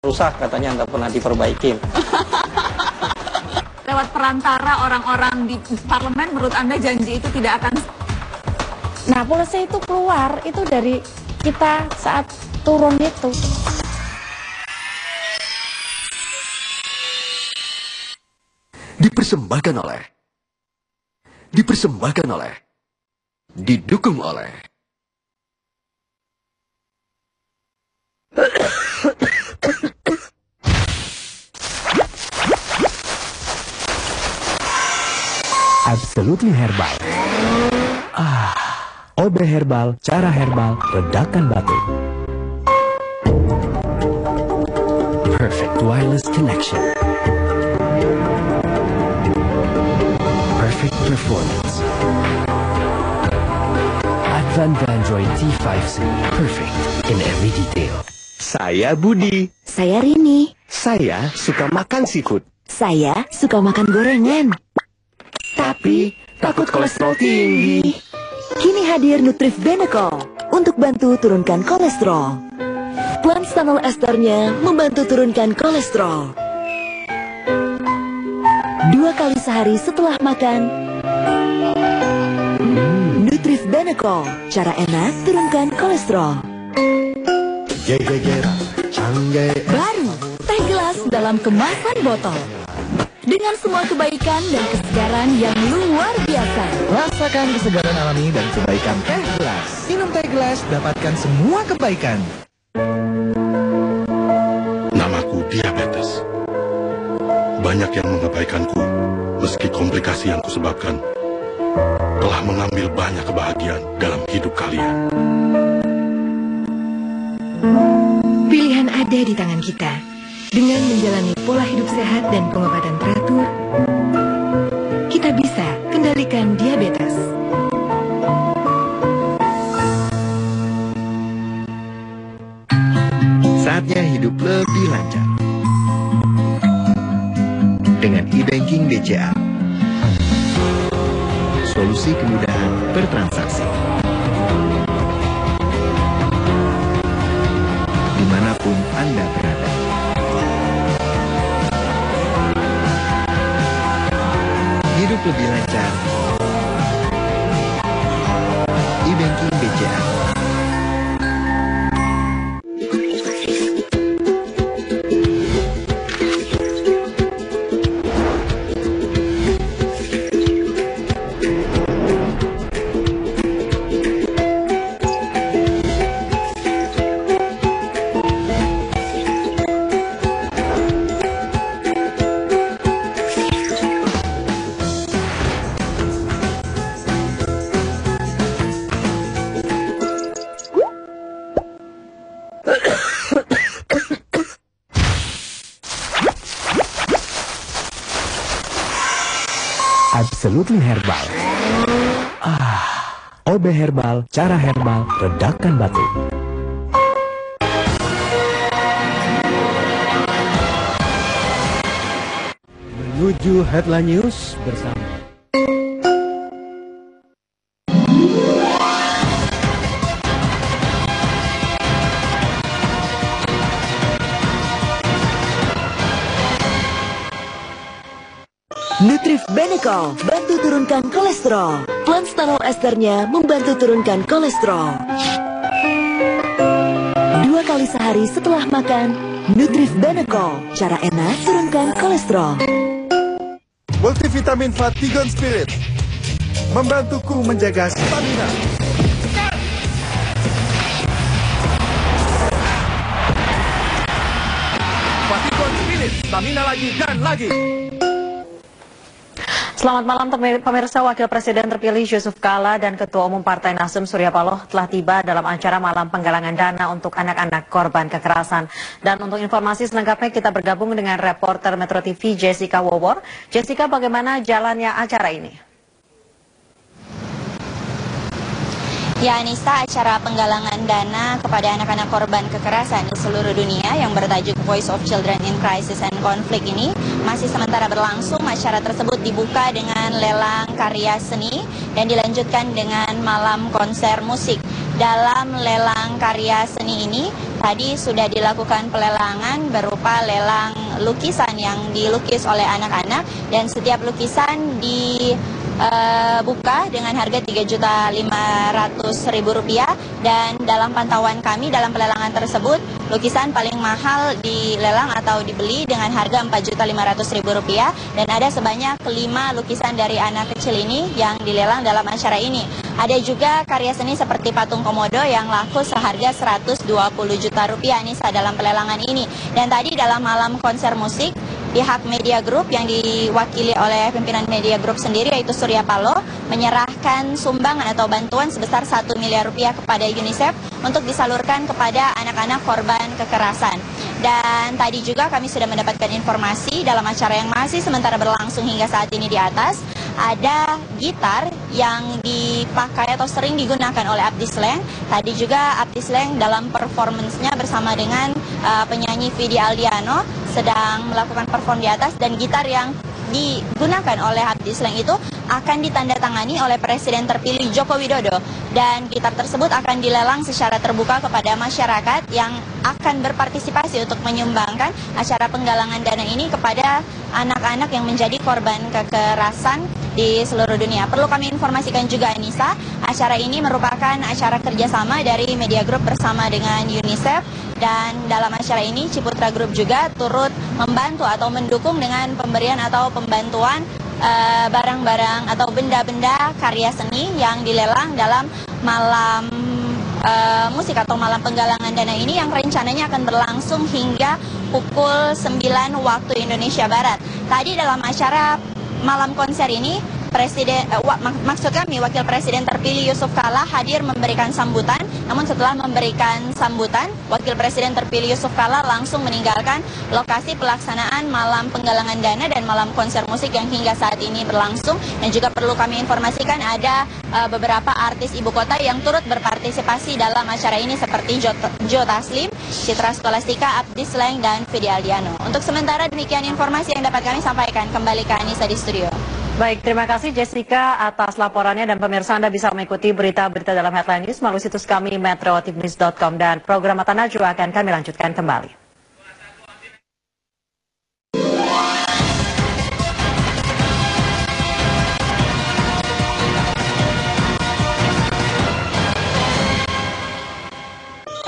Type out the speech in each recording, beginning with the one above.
rusak katanya nggak pernah diperbaikin. Lewat perantara orang-orang di parlemen, menurut Anda janji itu tidak akan... Nah, polisi itu keluar, itu dari kita saat turun itu. Dipersembahkan oleh, didukung oleh Absolutely Herbal. OB Herbal, cara herbal, redakan batuk. Perfect wireless connection. Perfect performance. Advan Android T5C. Perfect in every detail. Saya Budi. Saya Rini. Saya suka makan seafood. Saya suka makan gorengan. Tapi takut kolesterol tinggi. Kini hadir Nutrif Benecol untuk bantu turunkan kolesterol. Plant stanol esternya membantu turunkan kolesterol. 2 kali sehari setelah makan. Nutrif Benecol, cara enak turunkan kolesterol. Baru, teh gelas dalam kemasan botol. Dengan semua kebaikan dan kesegaran yang luar biasa. Rasakan kesegaran alami dan kebaikan teh gelas. Minum teh gelas, dapatkan semua kebaikan. Namaku diabetes. Banyak yang mengabaikanku, meski komplikasi yang kusebabkan telah mengambil banyak kebahagiaan dalam hidup kalian. Pilihan ada di tangan kita. Dengan menjalani pola hidup sehat dan pengobatan teratur, kita bisa kendalikan diabetes. Saatnya hidup lebih lancar. Dengan e-banking BCA. Solusi kemudahan bertransaksi. Dimanapun Anda berada. Hidup lebih lancar. E-banking BCA. Absolutely Herbal. OB Herbal, cara herbal, redakan batuk. Menuju Headline News bersama Nutrif Benecol, bantu turunkan kolesterol. Plant stanol esternya membantu turunkan kolesterol. 2 kali sehari setelah makan. Nutrif Benecol, cara enak turunkan kolesterol. Multivitamin Fatigon Spirit membantuku menjaga stamina. Fatigon Spirit, stamina lagi dan lagi. Selamat malam pemirsa. Wakil Presiden terpilih Yusuf Kala dan Ketua Umum Partai Nasdem Surya Paloh telah tiba dalam acara malam penggalangan dana untuk anak-anak korban kekerasan. Dan untuk informasi selengkapnya kita bergabung dengan reporter Metro TV Jessica Wowor. Jessica, bagaimana jalannya acara ini? Ya Anissa, acara penggalangan dana kepada anak-anak korban kekerasan di seluruh dunia yang bertajuk Voice of Children in Crisis and Conflict ini masih sementara berlangsung. Acara tersebut dibuka dengan lelang karya seni dan dilanjutkan dengan malam konser musik. Dalam lelang karya seni ini, tadi sudah dilakukan pelelangan berupa lelang lukisan yang dilukis oleh anak-anak, dan setiap lukisan dibuka dengan harga Rp3.500.000, dan dalam pantauan kami dalam pelelangan tersebut lukisan paling mahal dilelang atau dibeli dengan harga Rp4.500.000, dan ada sebanyak 5 lukisan dari anak kecil ini yang dilelang dalam acara ini. Ada juga karya seni seperti patung komodo yang laku seharga Rp120 juta Nisa dalam pelelangan ini. Dan tadi dalam malam konser musik, pihak Media Group yang diwakili oleh pimpinan Media Group sendiri yaitu Surya Paloh menyerahkan sumbangan atau bantuan sebesar Rp1 miliar kepada UNICEF untuk disalurkan kepada anak-anak korban kekerasan. Dan tadi juga kami sudah mendapatkan informasi dalam acara yang masih sementara berlangsung hingga saat ini di atas, ada gitar yang dipakai atau sering digunakan oleh Abdi Sleng. Tadi juga Abdi Sleng dalam performance-nya bersama dengan penyanyi Vidi Aldiano sedang melakukan perform di atas, dan gitar yang digunakan oleh Abdi Sleng itu akan ditandatangani oleh Presiden terpilih Joko Widodo, dan gitar tersebut akan dilelang secara terbuka kepada masyarakat yang akan berpartisipasi untuk menyumbangkan acara penggalangan dana ini kepada anak-anak yang menjadi korban kekerasan di seluruh dunia. Perlu kami informasikan juga, Anissa, acara ini merupakan acara kerjasama dari Media Group bersama dengan UNICEF, dan dalam acara ini Ciputra Group juga turut membantu atau mendukung dengan pemberian atau pembantuan barang-barang atau benda-benda karya seni yang dilelang dalam malam musik atau malam penggalangan dana ini yang rencananya akan berlangsung hingga pukul 9 waktu Indonesia Barat. Tadi dalam acara malam konser ini, maksud kami Wakil Presiden terpilih Yusuf Kala hadir memberikan sambutan. Namun setelah memberikan sambutan, Wakil Presiden terpilih Yusuf Kala langsung meninggalkan lokasi pelaksanaan malam penggalangan dana dan malam konser musik yang hingga saat ini berlangsung. Dan juga perlu kami informasikan ada beberapa artis ibu kota yang turut berpartisipasi dalam acara ini seperti Jo Taslim, Citra Scholastika, Abdi Sleng, dan Vidi Aldiano. Untuk sementara demikian informasi yang dapat kami sampaikan. Kembali ke Anissa di studio. Baik, terima kasih Jessica atas laporannya, dan pemirsa Anda bisa mengikuti berita-berita dalam Headline News melalui situs kami metrotvnews.com, dan program Mata Najwa akan kami lanjutkan kembali.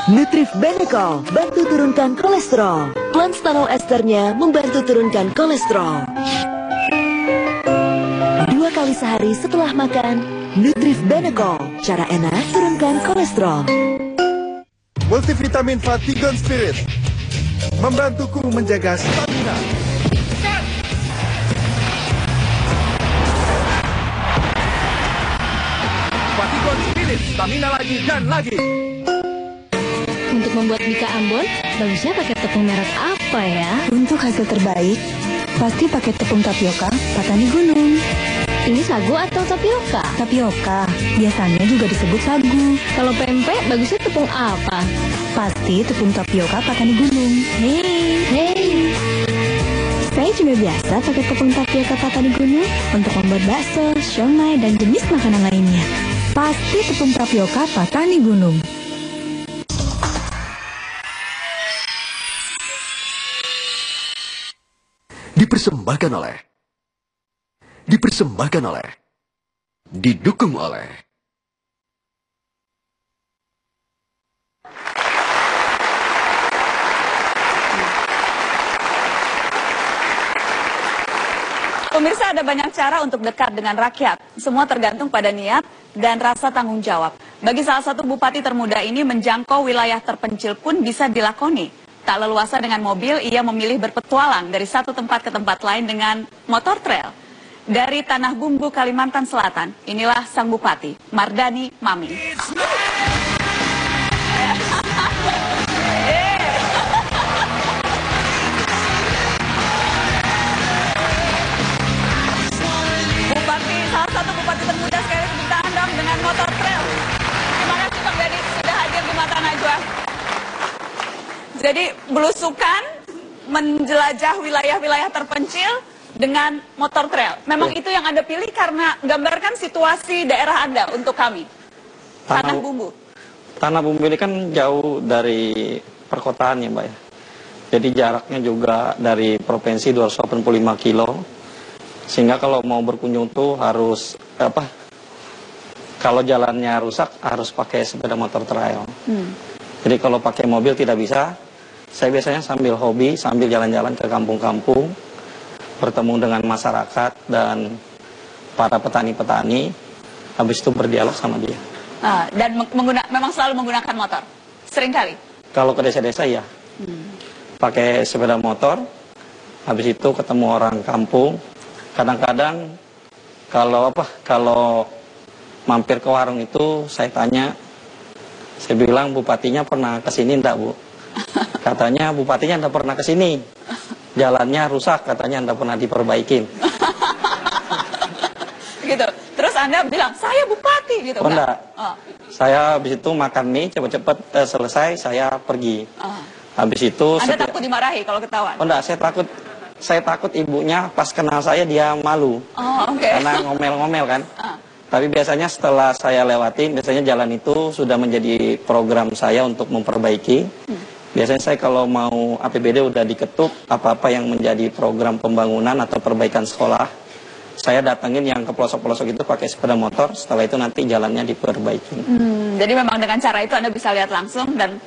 Nutrif Benecol bantu turunkan kolesterol. Plan stanol esternya membantu turunkan kolesterol. 2 kali sehari setelah makan, Nutrif Benecol. Cara enak turunkan kolesterol. Multivitamin Fatigon Spirit membantuku menjaga stamina. Fatigon Spirit, stamina lagi dan lagi. Untuk membuat Bika Ambon, bagusnya pakai tepung merek apa ya? Untuk hasil terbaik, pasti pakai tepung tapioka Patani Gunung. Ini sagu atau tapioka? Tapioka, biasanya juga disebut sagu. Kalau pempek, bagusnya tepung apa? Pasti tepung tapioka Patani Gunung. Hey. Saya juga biasa pakai tepung tapioka Patani Gunung untuk membuat bakso, siomay, dan jenis makanan lainnya. Pasti tepung tapioka Patani Gunung. Dipersembahkan oleh, didukung oleh. Pemirsa, ada banyak cara untuk dekat dengan rakyat. Semua tergantung pada niat dan rasa tanggung jawab. Bagi salah satu bupati termuda ini, menjangkau wilayah terpencil pun bisa dilakoni. Tak leluasa dengan mobil, ia memilih berpetualang dari satu tempat ke tempat lain dengan motor trail. Dari Tanah Bumbu, Kalimantan Selatan, inilah sang bupati, Mardani Mami. Bupati, salah satu bupati termuda, sekali tepuk tangan dong dengan motor trail. Terima kasih Bang Dani sudah hadir di Mata Najwa. Jadi belusukan menjelajah wilayah-wilayah terpencil dengan motor trail. Memang itu yang Anda pilih karena gambarkan situasi daerah Anda untuk kami. Tanah Bumbu. Tanah Bumbu ini kan jauh dari perkotaan ya Mbak ya. Jadi jaraknya juga dari provinsi 285 kilo. Sehingga kalau mau berkunjung tuh harus kalau jalannya rusak harus pakai sepeda motor trail. Jadi kalau pakai mobil tidak bisa. Saya biasanya sambil hobi, sambil jalan-jalan ke kampung-kampung, bertemu dengan masyarakat dan para petani-petani, habis itu berdialog sama dia. Dan memang selalu menggunakan motor? Sering kali? Kalau ke desa-desa ya. Pakai sepeda motor, habis itu ketemu orang kampung. Kadang-kadang kalau mampir ke warung itu saya tanya, saya bilang bupatinya pernah kesini enggak Bu? Katanya bupatinya enggak pernah kesini, jalannya rusak katanya enggak pernah diperbaikin. Gitu. Terus Anda bilang saya bupati gitu? Enggak. Saya habis itu makan mie cepet-cepet selesai saya pergi. Habis itu Anda takut dimarahi kalau ketahuan? Enggak, saya takut ibunya pas kenal saya dia malu. Karena ngomel-ngomel kan. Tapi biasanya setelah saya lewatin, biasanya jalan itu sudah menjadi program saya untuk memperbaiki. Biasanya saya kalau mau APBD udah diketuk, apa-apa yang menjadi program pembangunan atau perbaikan sekolah, saya datangin yang ke pelosok-pelosok itu pakai sepeda motor, setelah itu nanti jalannya diperbaiki. Jadi memang dengan cara itu Anda bisa lihat langsung dan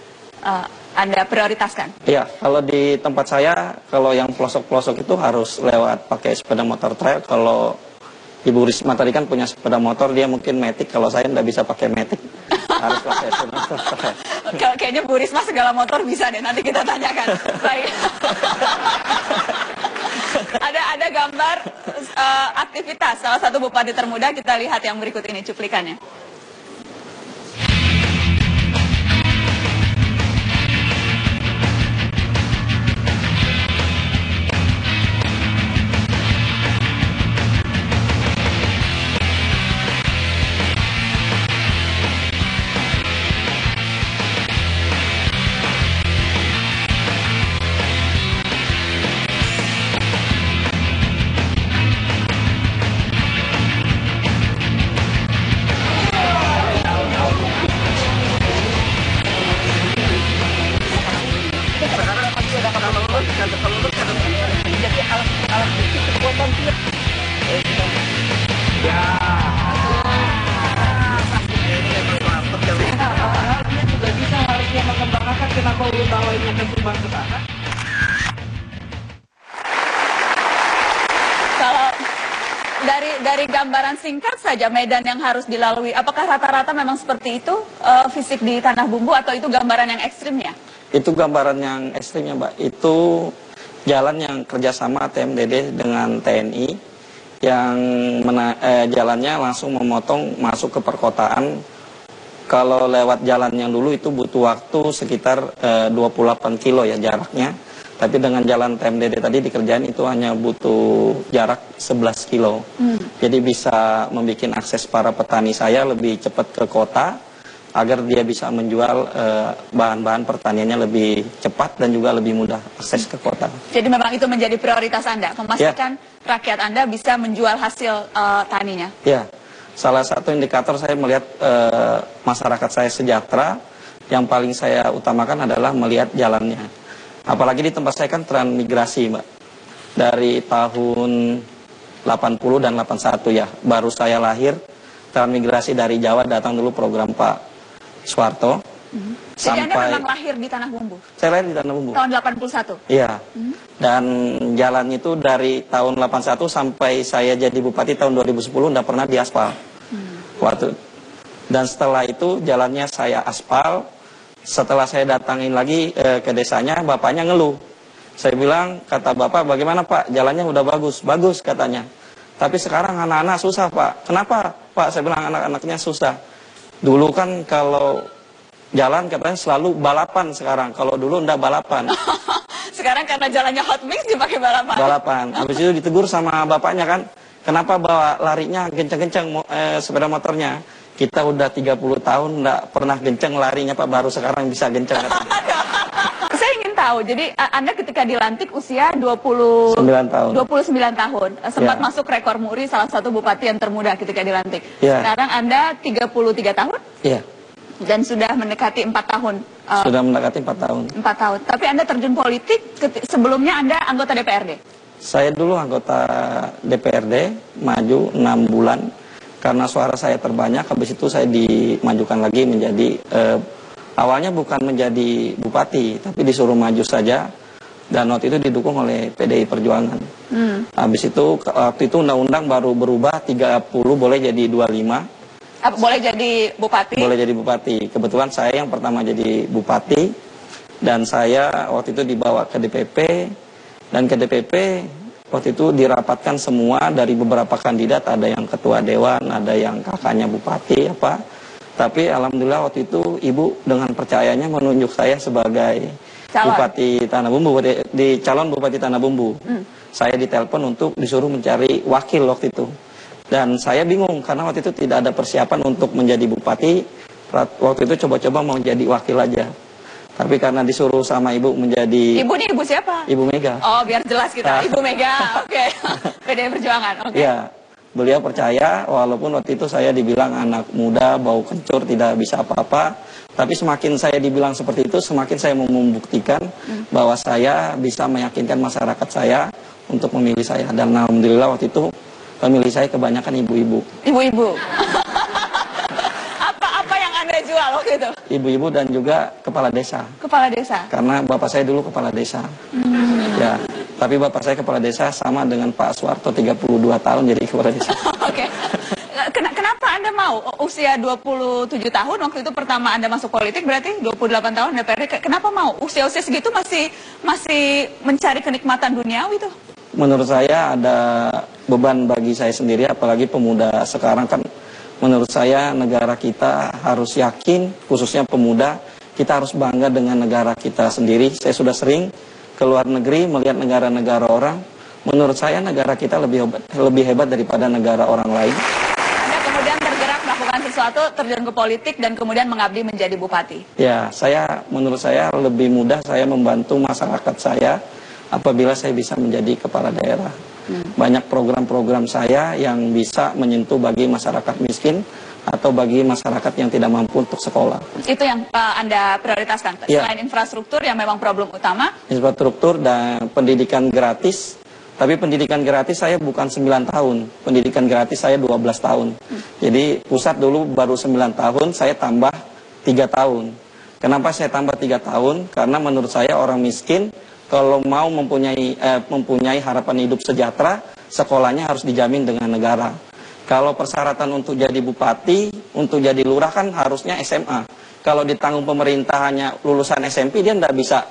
Anda prioritaskan? Iya, kalau di tempat saya, kalau yang pelosok-pelosok itu harus lewat pakai sepeda motor trail. Kalau Ibu Risma tadi kan punya sepeda motor, dia mungkin matic. Kalau saya nggak bisa pakai matic, harus pakai sepeda motor trail. Kayaknya Bu Risma segala motor bisa deh, nanti kita tanyakan. Baik. Ada gambar aktivitas salah satu bupati termuda, kita lihat yang berikut ini cuplikannya. Kalau dari gambaran singkat saja medan yang harus dilalui, apakah rata-rata memang seperti itu fisik di Tanah Bumbu atau itu gambaran yang ekstrimnya? Itu gambaran yang ekstrimnya Mbak, itu jalan yang kerjasama TMDD dengan TNI yang jalannya langsung memotong masuk ke perkotaan. Kalau lewat jalan yang dulu itu butuh waktu sekitar 28 kilo ya jaraknya. Tapi dengan jalan TMDD tadi dikerjain itu hanya butuh jarak 11 kilo. Jadi bisa membuat akses para petani saya lebih cepat ke kota, agar dia bisa menjual bahan-bahan pertaniannya lebih cepat dan juga lebih mudah akses ke kota. Jadi memang itu menjadi prioritas Anda, memastikan rakyat Anda bisa menjual hasil taninya? Ya, salah satu indikator saya melihat masyarakat saya sejahtera, yang paling saya utamakan adalah melihat jalannya. Apalagi di tempat saya kan transmigrasi Mbak. Dari tahun 80 dan 81 ya, baru saya lahir, transmigrasi dari Jawa datang dulu program Pak Soeharto. Jadi Anda memang lahir di Tanah Bumbu? Saya lahir di Tanah Bumbu. Tahun 81? Iya. Dan jalan itu dari tahun 81 sampai saya jadi bupati tahun 2010 tidak pernah diaspal. Dan setelah itu jalannya saya aspal. Setelah saya datangin lagi ke desanya, bapaknya ngeluh. Saya bilang, kata bapak, bagaimana Pak? Jalannya udah bagus. Bagus katanya. Tapi sekarang anak-anak susah Pak. Kenapa Pak? Saya bilang anak-anaknya susah. Dulu kan kalau jalan katanya selalu balapan sekarang. Kalau dulu enggak balapan. Sekarang karena jalannya hot mix dipakai balapan. Balapan. Habis itu ditegur sama bapaknya kan. Kenapa bawa larinya kenceng-kenceng sepeda motornya? Kita udah 30 tahun enggak pernah kenceng larinya Pak. Baru sekarang bisa kenceng. Saya ingin tahu, jadi Anda ketika dilantik usia 29 tahun. Sempat masuk rekor muri salah satu bupati yang termuda ketika dilantik. Sekarang Anda 33 tahun? Iya. Dan sudah mendekati 4 tahun. Sudah mendekati 4 tahun. 4 tahun. Tapi Anda terjun politik, sebelumnya Anda anggota DPRD? Saya dulu anggota DPRD, maju 6 bulan. Karena suara saya terbanyak, habis itu saya dimajukan lagi menjadi, awalnya bukan menjadi bupati, tapi disuruh maju saja. Dan waktu itu didukung oleh PDI Perjuangan. Habis itu, waktu itu undang-undang baru berubah, 30 boleh jadi 25. Boleh jadi bupati? Boleh jadi bupati. Kebetulan saya yang pertama jadi bupati. Dan saya waktu itu dibawa ke DPP. Dan ke DPP waktu itu dirapatkan semua dari beberapa kandidat. Ada yang ketua dewan, ada yang kakaknya bupati, apa. Tapi alhamdulillah waktu itu ibu dengan percayanya menunjuk saya sebagai Bupati Tanah Bumbu, di calon Bupati Tanah Bumbu. Saya ditelepon untuk disuruh mencari wakil waktu itu. Dan saya bingung karena waktu itu tidak ada persiapan untuk menjadi bupati. Waktu itu coba-coba mau jadi wakil aja. Tapi karena disuruh sama ibu menjadi... Ibu nih ibu siapa? Ibu Mega. Oh, biar jelas kita. Ibu Mega, oke. PDI Perjuangan, oke. Ya, beliau percaya walaupun waktu itu saya dibilang anak muda, bau kencur, tidak bisa apa-apa. Tapi semakin saya dibilang seperti itu, semakin saya mau membuktikan bahwa saya bisa meyakinkan masyarakat saya untuk memilih saya. Dan alhamdulillah waktu itu pemilih saya kebanyakan ibu-ibu. Ibu-ibu. Apa yang Anda jual waktu itu? Ibu-ibu dan juga kepala desa. Kepala desa? Karena bapak saya dulu kepala desa. Ya, tapi bapak saya kepala desa sama dengan Pak Soeharto 32 tahun jadi kepala desa. Oke. Kenapa Anda mau usia 27 tahun waktu itu pertama Anda masuk politik, berarti 28 tahun DPRD, kenapa mau usia-usia segitu masih mencari kenikmatan duniawi tuh? Menurut saya ada beban bagi saya sendiri, apalagi pemuda sekarang kan. Menurut saya negara kita harus yakin, khususnya pemuda, kita harus bangga dengan negara kita sendiri. Saya sudah sering ke luar negeri melihat negara-negara orang. Menurut saya negara kita lebih hebat daripada negara orang lain. Anda kemudian tergerak melakukan sesuatu, terjun ke politik dan kemudian mengabdi menjadi bupati. Ya, menurut saya lebih mudah saya membantu masyarakat saya apabila saya bisa menjadi kepala daerah. Banyak program-program saya yang bisa menyentuh bagi masyarakat miskin atau bagi masyarakat yang tidak mampu untuk sekolah. Itu yang Anda prioritaskan, ya. Selain infrastruktur yang memang problem utama? Infrastruktur dan pendidikan gratis. Tapi pendidikan gratis saya bukan 9 tahun, pendidikan gratis saya 12 tahun. Jadi pusat dulu baru 9 tahun, saya tambah 3 tahun. Kenapa saya tambah 3 tahun? Karena menurut saya orang miskin kalau mau mempunyai harapan hidup sejahtera, sekolahnya harus dijamin dengan negara. Kalau persyaratan untuk jadi bupati, untuk jadi lurah kan harusnya SMA. Kalau ditanggung pemerintah hanya lulusan SMP, dia tidak bisa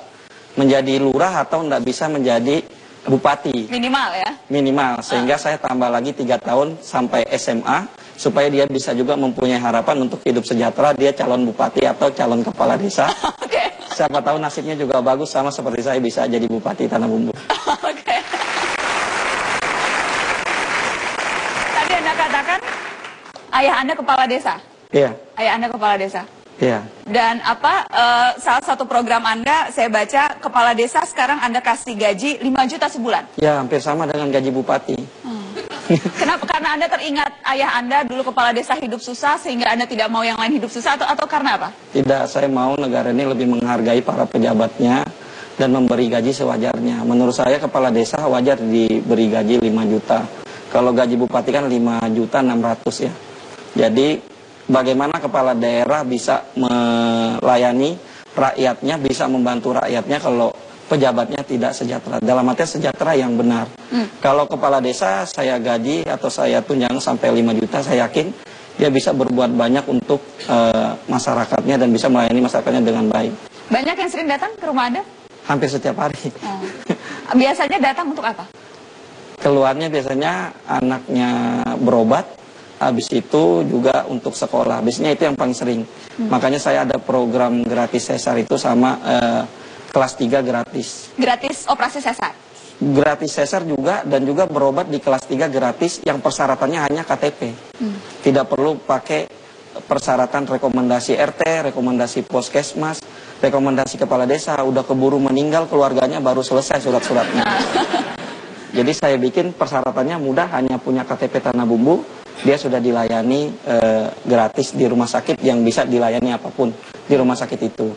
menjadi lurah atau tidak bisa menjadi bupati. Minimal ya? Minimal, sehingga saya tambah lagi 3 tahun sampai SMA, supaya dia bisa juga mempunyai harapan untuk hidup sejahtera, dia calon bupati atau calon kepala desa. Siapa tahu nasibnya juga bagus sama seperti saya bisa jadi bupati Tanah Bumbu. Oke. Tadi Anda katakan ayah Anda kepala desa? Iya. Ayah Anda kepala desa? Iya. Dan salah satu program Anda, saya baca kepala desa sekarang Anda kasih gaji 5 juta sebulan? Ya, hampir sama dengan gaji bupati. Kenapa? Karena Anda teringat ayah Anda dulu kepala desa hidup susah sehingga Anda tidak mau yang lain hidup susah atau karena apa? Tidak, saya mau negara ini lebih menghargai para pejabatnya dan memberi gaji sewajarnya. Menurut saya kepala desa wajar diberi gaji 5 juta. Kalau gaji bupati kan 5.600.000 ya. Jadi bagaimana kepala daerah bisa melayani rakyatnya, bisa membantu rakyatnya kalau pejabatnya tidak sejahtera, dalam artian sejahtera yang benar. Kalau kepala desa saya gaji atau saya tunjang sampai 5 juta, saya yakin dia bisa berbuat banyak untuk masyarakatnya dan bisa melayani masyarakatnya dengan baik. Banyak yang sering datang ke rumah Anda? Hampir setiap hari. Biasanya datang untuk apa? Keluarnya biasanya anaknya berobat, habis itu juga untuk sekolah. Biasanya itu yang paling sering. Makanya saya ada program gratis sesar itu sama kelas 3 gratis. Gratis operasi sesar? Gratis sesar juga dan juga berobat di kelas 3 gratis yang persyaratannya hanya KTP. Tidak perlu pakai persyaratan rekomendasi RT, rekomendasi Puskesmas, rekomendasi kepala desa. Udah keburu meninggal keluarganya baru selesai surat-suratnya. Jadi saya bikin persyaratannya mudah, hanya punya KTP Tanah Bumbu, dia sudah dilayani gratis di rumah sakit yang bisa dilayani apapun di rumah sakit itu.